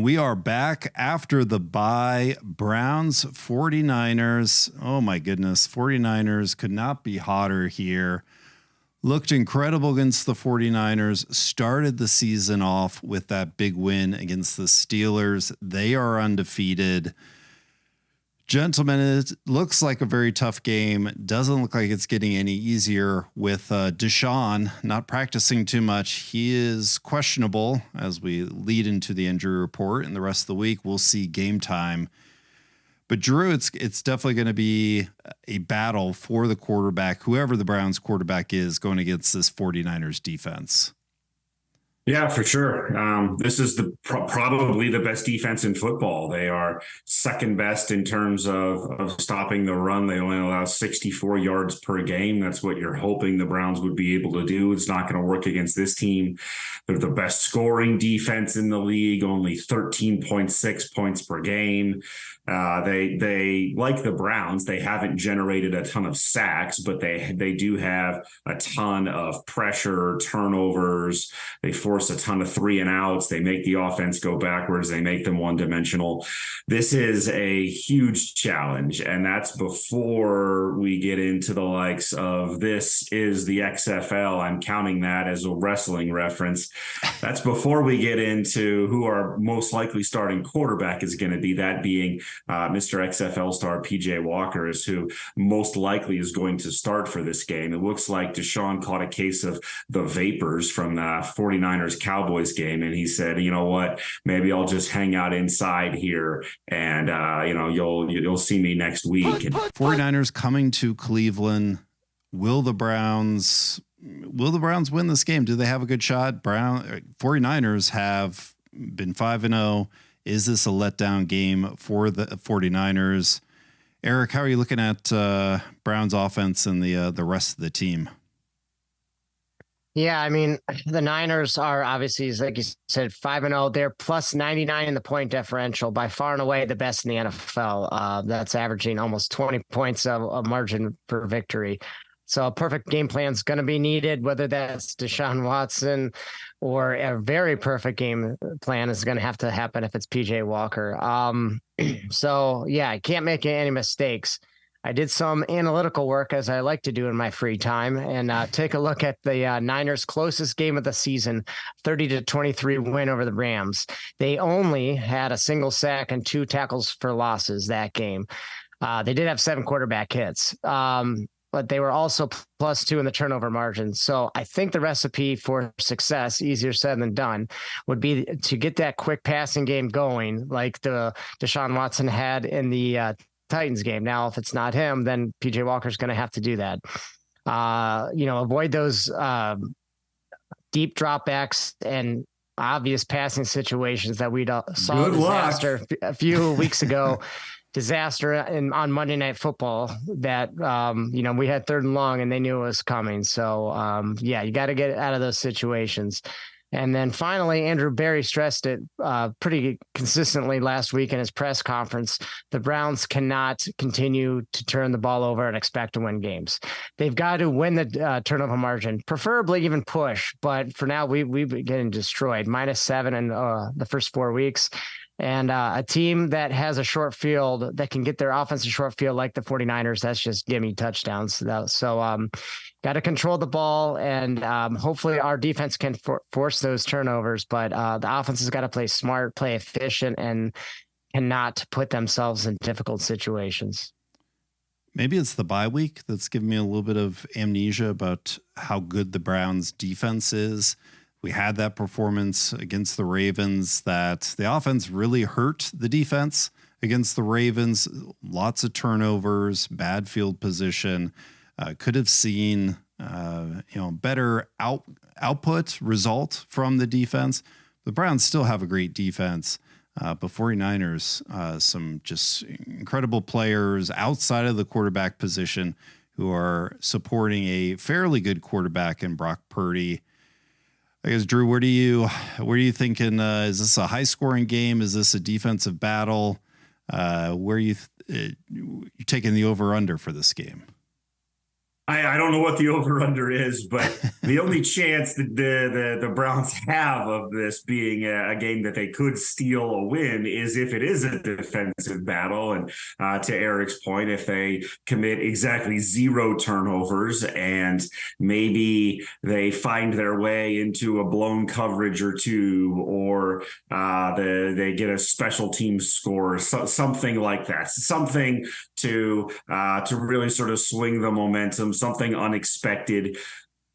we are back after the bye. Browns, 49ers. Oh my goodness. 49ers could not be hotter here. Looked incredible against the 49ers. Started the season off with that big win against the Steelers. They are undefeated. Gentlemen, it looks like a very tough game. Doesn't look like it's getting any easier with Deshaun not practicing too much. He is questionable as we lead into the injury report, and the rest of the week we'll see game time. But Drew, it's definitely going to be a battle for the quarterback, whoever the Browns quarterback is, going against this 49ers defense. Yeah, for sure. This is probably the best defense in football. They are second best in terms of stopping the run. They only allow 64 yards per game. That's what you're hoping the Browns would be able to do. It's not going to work against this team. They're the best scoring defense in the league, only 13.6 points per game. They like the Browns, they haven't generated a ton of sacks, but they do have a ton of pressure, turnovers. They force a ton of 3 and outs. They make the offense go backwards. They make them one-dimensional. This is a huge challenge, and that's before we get into the likes of this is the XFL. I'm counting that as a wrestling reference. That's before we get into who our most likely starting quarterback is going to be, that being Mr. XFL star PJ Walker is who most likely is going to start for this game. It looks like Deshaun caught a case of the vapors from the 49ers Cowboys game, and he said, you know what, maybe I'll just hang out inside here, and you'll see me next week. 49ers coming to Cleveland. Will the Browns win this game? Do they have a good shot? 49ers have been 5-0. Is this a letdown game for the 49ers? Eric, how are you looking at Browns offense and the rest of the team? Yeah, I mean, the Niners are obviously, like you said, 5-0. They're plus 99 in the point differential, by far and away the best in the NFL. That's averaging almost 20 points of margin for victory. So a perfect game plan is going to be needed, whether that's Deshaun Watson or a very perfect game plan is going to have to happen if it's PJ Walker. So, yeah, I can't make any mistakes. I did some analytical work, as I like to do in my free time, and take a look at the Niners' closest game of the season, 30-23 win over the Rams. They only had a single sack and 2 tackles for losses that game. They did have 7 quarterback hits. But they were also +2 in the turnover margin. So I think the recipe for success, easier said than done, would be to get that quick passing game going like the Deshaun Watson had in the Titans game. Now, if it's not him, then PJ Walker's going to have to do that. Avoid those deep dropbacks and obvious passing situations that we saw disaster a few weeks ago. Disaster on Monday Night Football that, we had 3rd and long and they knew it was coming. So, you got to get out of those situations. And then finally, Andrew Berry stressed it pretty consistently last week in his press conference. The Browns cannot continue to turn the ball over and expect to win games. They've got to win the turnover margin, preferably even push. But for now, we've been getting destroyed. -7 in the first 4 weeks. And a team that has a short field that can get their offense a short field like the 49ers, that's just gimme touchdowns. So got to control the ball, and hopefully our defense can force those turnovers. But the offense has got to play smart, play efficient, and cannot put themselves in difficult situations. Maybe it's the bye week that's giving me a little bit of amnesia about how good the Browns defense is. We had that performance against the Ravens that the offense really hurt the defense against the Ravens. Lots of turnovers, bad field position. Could have seen, better output result from the defense. The Browns still have a great defense. But 49ers, some just incredible players outside of the quarterback position who are supporting a fairly good quarterback in Brock Purdy. I guess, Drew, where are you thinking? Is this a high scoring game? Is this a defensive battle? Where are you taking the over under for this game? I don't know what the over-under is, but the only chance that the Browns have of this being a game that they could steal a win is if it is a defensive battle. And to Eric's point, if they commit exactly 0 turnovers and maybe they find their way into a blown coverage or 2, or they get a special team score, something like that, something to really sort of swing the momentum, something unexpected.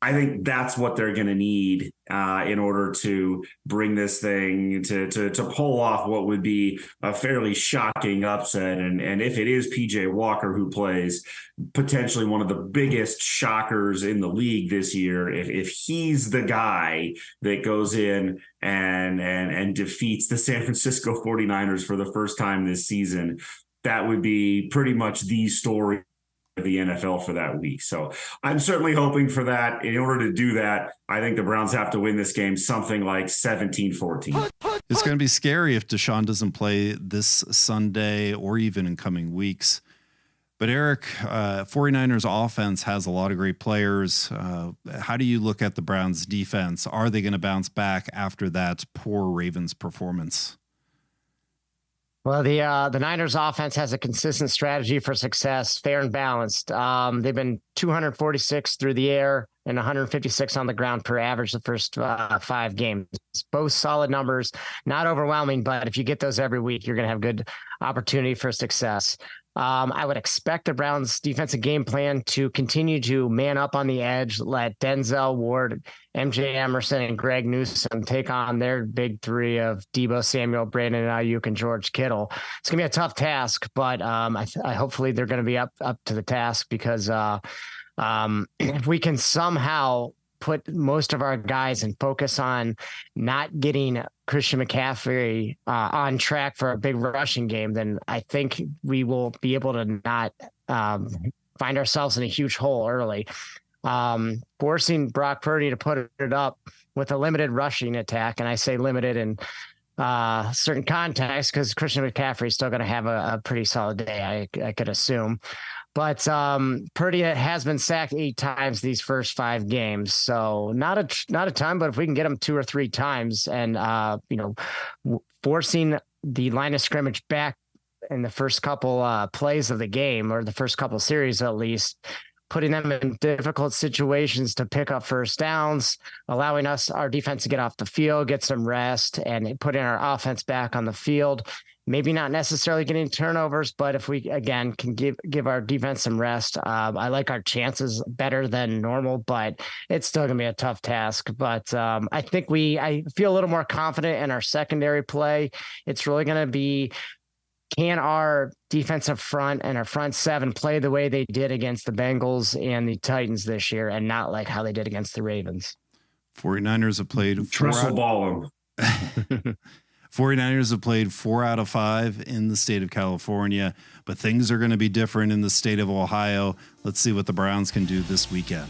I think that's what they're going to need in order to bring this thing to pull off what would be a fairly shocking upset. And if it is PJ Walker who plays, potentially one of the biggest shockers in the league this year, if he's the guy that goes in and defeats the San Francisco 49ers for the first time this season, that would be pretty much the story of the NFL for that week. So I'm certainly hoping for that. In order to do that, I think the Browns have to win this game something like 17-14. It's going to be scary if Deshaun doesn't play this Sunday or even in coming weeks. But Eric, 49ers offense has a lot of great players. How do you look at the Browns defense? Are they going to bounce back after that poor Ravens performance? Well, the Niners offense has a consistent strategy for success, fair and balanced. They've been 246 through the air and 156 on the ground per average the first 5 games. Both solid numbers, not overwhelming, but if you get those every week, you're going to have good opportunity for success. I would expect the Browns defensive game plan to continue to man up on the edge, let Denzel Ward, MJ Emerson, and Greg Newsome take on their big 3 of Deebo Samuel, Brandon Ayuk, and George Kittle. It's going to be a tough task, but hopefully they're going to be up to the task, because if we can somehow put most of our guys and focus on not getting Christian McCaffrey on track for a big rushing game, then I think we will be able to not find ourselves in a huge hole early. Forcing Brock Purdy to put it up with a limited rushing attack, and I say limited in certain context because Christian McCaffrey is still going to have a pretty solid day, I could assume. But Purdy has been sacked 8 times these first 5 games, so not a ton. But if we can get him 2 or 3 times, and forcing the line of scrimmage back in the first couple plays of the game, or the first couple series at least, putting them in difficult situations to pick up first downs, allowing our defense to get off the field, get some rest, and putting our offense back on the field. Maybe not necessarily getting turnovers, but if we, again, can give our defense some rest, I like our chances better than normal, but it's still going to be a tough task. But I think I feel a little more confident in our secondary play. It's really going to be, can our defensive front and our front 7 play the way they did against the Bengals and the Titans this year, and not like how they did against the Ravens? 49ers have played Trestle ball them. 49ers have played 4 out of 5 in the state of California, but things are going to be different in the state of Ohio. Let's see what the Browns can do this weekend.